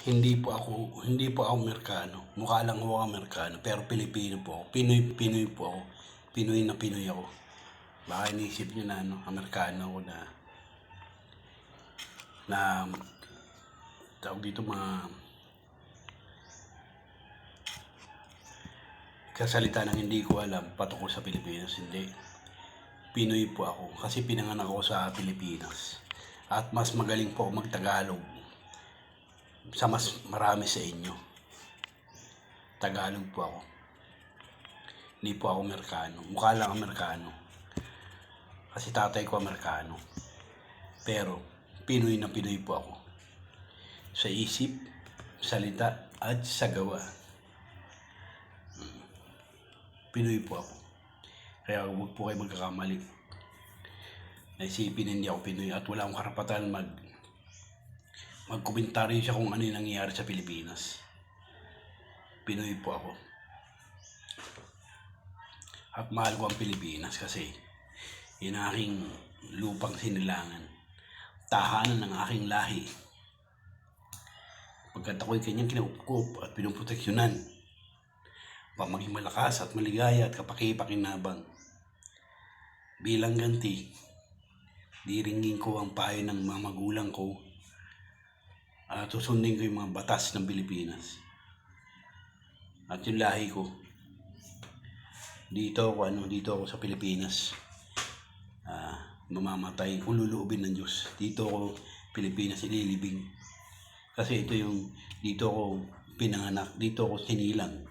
Hindi po ako Amerikano. Mukha lang ako Amerikano, pero Pilipino po ako. Pinoy po ako. Pinoy na Pinoy ako. Baka iniisip niyo na Amerikano ako na tawag dito mga kasalita ng hindi ko alam patungkol sa Pilipinas. Hindi. Pinoy po ako kasi pinanganak ako sa Pilipinas. At mas magaling po ako magtagalog sa mas marami sa inyo. Tagalog po ako. Hindi po ako Amerikano. Mukha lang Amerikano. Kasi tatay ko Amerikano. Pero Pinoy na Pinoy po ako. Sa isip, salita, at sa gawa. Pinoy po ako. Kaya huwag po kayo magkakamali. Naisipin hindi ako Pinoy at wala akong karapatan magkomentaryo siya kung ano yung nangyayari sa Pilipinas. Pinoy po ako. At mahal ko ang Pilipinas kasi yun ang aking lupang sinilangan. Tahanan ng aking lahi. Pagkat ako'y kanyang kinaukup at pinuproteksyonan upang maging malakas at maligaya at kapaki-pakinabang. Bilang ganti, diringgin ko ang payo ng mga magulang ko at susundin ko yung mga batas ng Pilipinas. At yung lahi ko, dito ako sa Pilipinas. Mamamatay kung luluubin ng Diyos. Dito ako Pilipinas ililibing. Kasi dito ako pinanganak, dito ako sinilang.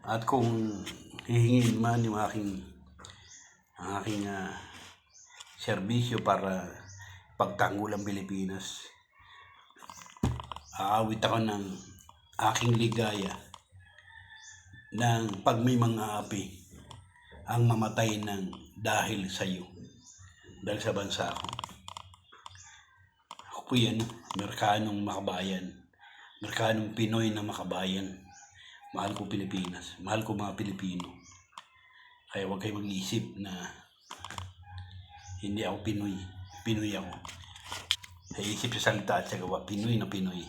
At kung hihingin man yung aking serbisyo para pagtanggol ang Pilipinas, aawit ako ng aking ligaya ng pag may mga api ang mamatay ng dahil sa iyo, dahil sa bansa ko. Ako po yan, Amerikanong makabayan, Amerikanong Pinoy na makabayan. Mahal ko Pilipinas, mahal ko mga Pilipino. Kaya huwag kayo mag-iisip na hindi ako Pinoy. Pinoy ako. Sa isip, sa salita at sa gawa, Pinoy na Pinoy.